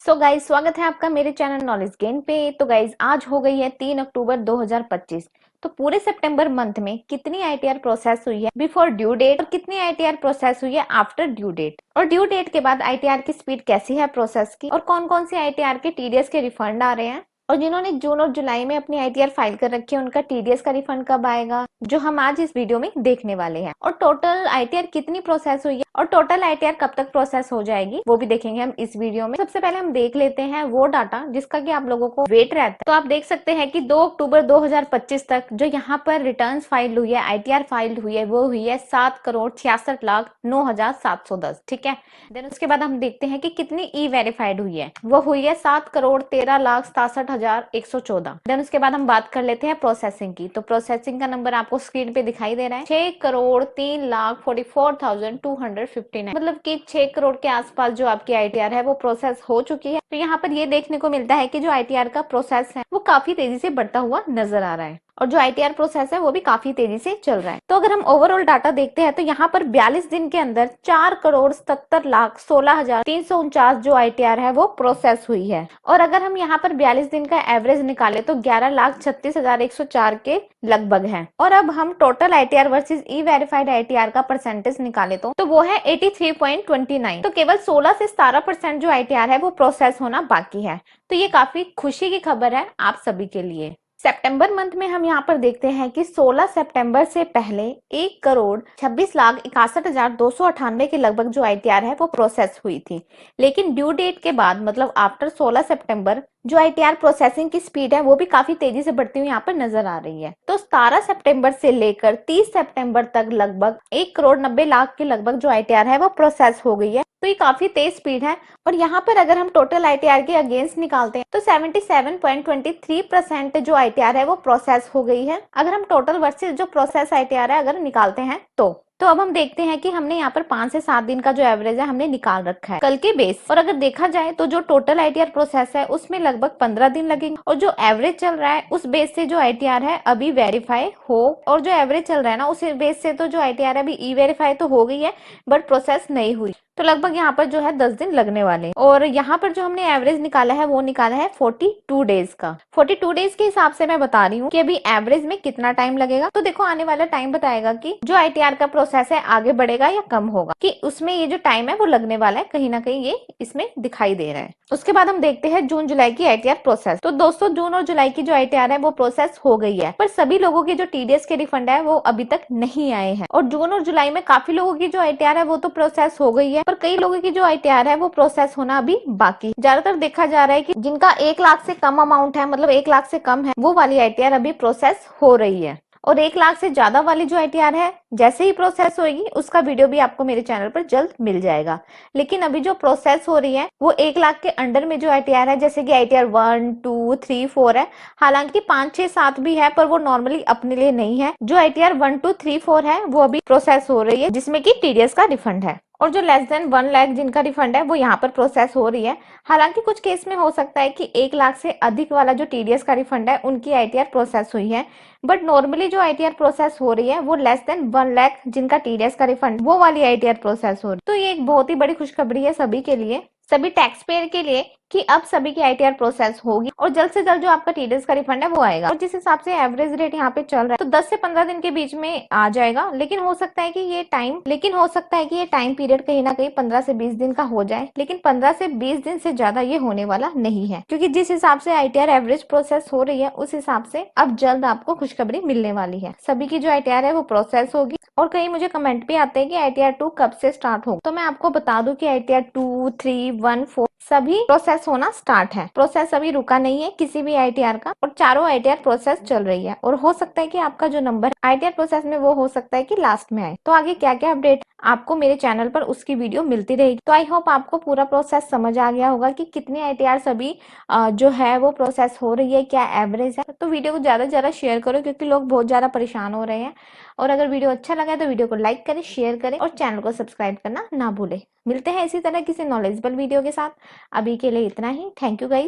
So guys स्वागत है आपका मेरे चैनल नॉलेज गेन पे। तो गाइज आज हो गई है 3 अक्टूबर 2025। तो पूरे सितंबर मंथ में कितनी आईटीआर प्रोसेस हुई है बिफोर ड्यू डेट और कितनी आईटीआर प्रोसेस हुई है आफ्टर ड्यू डेट, और ड्यू डेट के बाद आईटीआर की स्पीड कैसी है प्रोसेस की, और कौन कौन सी आईटीआर के टीडीएस के रिफंड आ रहे हैं, और जिन्होंने जून और जुलाई में अपनी आईटीआर फाइल कर रखी है उनका टीडीएस का रिफंड कब आएगा, जो हम आज इस वीडियो में देखने वाले हैं। और टोटल आईटीआर कितनी प्रोसेस हुई है और टोटल आईटीआर कब तक प्रोसेस हो जाएगी वो भी देखेंगे हम इस वीडियो में। सबसे पहले हम देख लेते हैं वो डाटा जिसका कि आप लोगों को वेट रहता है। तो आप देख सकते हैं कि 2 अक्टूबर 2025 तक जो यहाँ पर रिटर्न्स फाइल हुई है, आईटीआर फाइल हुई है, वो हुई है 7,66,09,710। ठीक है। देन उसके बाद हम देखते हैं कि कितनी ई वेरीफाइड हुई है, वो हुई है 7,13,67,114। देन उसके बाद हम बात कर लेते हैं प्रोसेसिंग की। तो प्रोसेसिंग का नंबर आपको स्क्रीन पे दिखाई दे रहा है 6,03,44,259, मतलब कि 6 करोड़ के आसपास जो आपकी आईटीआर है वो प्रोसेस हो चुकी है। तो यहाँ पर ये देखने को मिलता है कि जो आईटीआर का प्रोसेस है वो काफी तेजी से बढ़ता हुआ नजर आ रहा है, और जो आईटीआर प्रोसेस है वो भी काफी तेजी से चल रहा है। तो अगर हम ओवरऑल डाटा देखते हैं तो यहाँ पर 42 दिन के अंदर 4,77,16,349 जो आईटीआर है वो प्रोसेस हुई है। और अगर हम यहाँ पर 42 दिन का एवरेज निकाले तो 11,36,104 के लगभग है। और अब हम total ITR versus e verified ITR का परसेंटेज निकाले तो वो है 83.29। तो केवल 16 से 17% जो आईटीआर है वो प्रोसेस होना बाकी है। तो ये काफी खुशी की खबर है आप सभी के लिए। सितंबर मंथ में हम यहाँ पर देखते हैं कि 16 सितंबर से पहले 1,26,61,298 के लगभग जो आईटीआर है वो प्रोसेस हुई थी। लेकिन ड्यू डेट के बाद मतलब आफ्टर 16 सितंबर जो आईटीआर प्रोसेसिंग की स्पीड है वो भी काफी तेजी से बढ़ती हुई यहाँ पर नजर आ रही है। तो 17 सितंबर से लेकर 30 सितंबर तक लगभग 1,90,00,000 के लगभग जो आईटीआर है वो प्रोसेस हो गई है। तो ये काफी तेज स्पीड है। और यहाँ पर अगर हम टोटल आईटीआर के अगेंस्ट निकालते हैं तो 77.23% जो आईटीआर है वो प्रोसेस हो गई है। अगर हम टोटल वर्सेस जो प्रोसेस आईटीआर है अगर निकालते हैं तो अब हम देखते हैं कि हमने यहाँ पर 5 से 7 दिन का जो एवरेज है हमने निकाल रखा है कल के बेस। और अगर देखा जाए तो जो टोटल आईटीआर प्रोसेस है उसमें लगभग 15 दिन लगेंगे, और जो एवरेज चल रहा है उस बेस से जो आईटीआर है अभी वेरीफाई हो, और जो एवरेज चल रहा है ना उस बेस से तो जो आईटीआर है अभी ई वेरीफाई तो हो गई है बट प्रोसेस नहीं हुई। तो लगभग यहाँ पर जो है 10 दिन लगने वाले हैं। और यहाँ पर जो हमने एवरेज निकाला है वो निकाला है 42 डेज का। 42 डेज के हिसाब से मैं बता रही हूँ कि अभी एवरेज में कितना टाइम लगेगा। तो देखो आने वाला टाइम बताएगा कि जो आईटीआर का प्रोसेस है आगे बढ़ेगा या कम होगा, कि उसमें ये जो टाइम है वो लगने वाला है, कहीं ना कहीं ये इसमें दिखाई दे रहा है। उसके बाद हम देखते हैं जून जुलाई की आईटीआर प्रोसेस। तो दोस्तों जून और जुलाई की जो आईटीआर है वो प्रोसेस हो गई है, पर सभी लोगों के जो टीडीएस के रिफंड है वो अभी तक नहीं आए हैं। और जून और जुलाई में काफी लोगों की जो आईटीआर है वो तो प्रोसेस हो गई है, पर कई लोगों की जो आईटीआर है वो प्रोसेस होना अभी बाकी। ज्यादातर देखा जा रहा है कि जिनका 1 लाख से कम अमाउंट है, मतलब 1 लाख से कम है, वो वाली आईटीआर अभी प्रोसेस हो रही है। और 1 लाख से ज्यादा वाली जो आईटीआर है जैसे ही प्रोसेस होगी उसका वीडियो भी आपको मेरे चैनल पर जल्द मिल जाएगा। लेकिन अभी जो प्रोसेस हो रही है वो 1 लाख के अंडर में जो आईटीआर है, जैसे कि आईटीआर 1, 2, 3, 4 है, हालांकि 5, 6, 7 भी है पर वो नॉर्मली अपने लिए नहीं है। जो आईटीआर 1, 2, 3, 4 है वो अभी प्रोसेस हो रही है, जिसमें कि टीडीएस का रिफंड है। और जो लेस देन 1 लाख जिनका रिफंड है वो यहाँ पर प्रोसेस हो रही है। हालांकि कुछ केस में हो सकता है कि 1 लाख से अधिक वाला जो टीडीएस का रिफंड है उनकी आईटीआर प्रोसेस हुई है, बट नॉर्मली जो आईटीआर प्रोसेस हो रही है वो लेस देन 1 लाख जिनका टीडीएस का रिफंड वो वाली आईटीआर प्रोसेस हो रही है। तो ये एक बहुत ही बड़ी खुशखबरी है सभी के लिए, सभी टैक्स पेयर के लिए, कि अब सभी की आईटीआर प्रोसेस होगी और जल्द से जल्द जो आपका टीडीएस का रिफंड है वो आएगा। और जिस हिसाब से एवरेज रेट यहाँ पे चल रहा है तो 10 से 15 दिन के बीच में आ जाएगा। लेकिन हो सकता है कि ये टाइम पीरियड कहीं ना कहीं 15 से 20 दिन का हो जाए, लेकिन 15 से 20 दिन से ज्यादा ये होने वाला नहीं है, क्योंकि जिस हिसाब से आईटीआर एवरेज प्रोसेस हो रही है उस हिसाब से अब जल्द आपको खुशखबरी मिलने वाली है। सभी की जो आईटीआर है वो प्रोसेस होगी। और कहीं मुझे कमेंट भी आते हैं कि आईटीआर 2 कब से स्टार्ट होगा, तो मैं आपको बता दूं कि आईटीआर 2, 3, 1, 4 सभी प्रोसेस होना स्टार्ट है। प्रोसेस अभी रुका नहीं है किसी भी आईटीआर का, और चारों आईटीआर प्रोसेस चल रही है। और हो सकता है कि आपका जो नंबर आईटीआर प्रोसेस में वो हो सकता है कि लास्ट में आए। तो आगे क्या क्या अपडेट आपको मेरे चैनल पर उसकी वीडियो मिलती रहेगी। तो आई होप आपको पूरा प्रोसेस समझ आ गया होगा कि कितनी आईटीआर सभी जो है वो प्रोसेस हो रही है, क्या एवरेज है। तो वीडियो को ज्यादा से ज्यादा शेयर करो, क्योंकि लोग बहुत ज्यादा परेशान हो रहे हैं। और अगर वीडियो अच्छा लगा है तो वीडियो को लाइक करें, शेयर करें और चैनल को सब्सक्राइब करना ना भूलें। मिलते हैं इसी तरह किसी नॉलेजेबल वीडियो के साथ। अभी के लिए इतना ही। Thank you guys.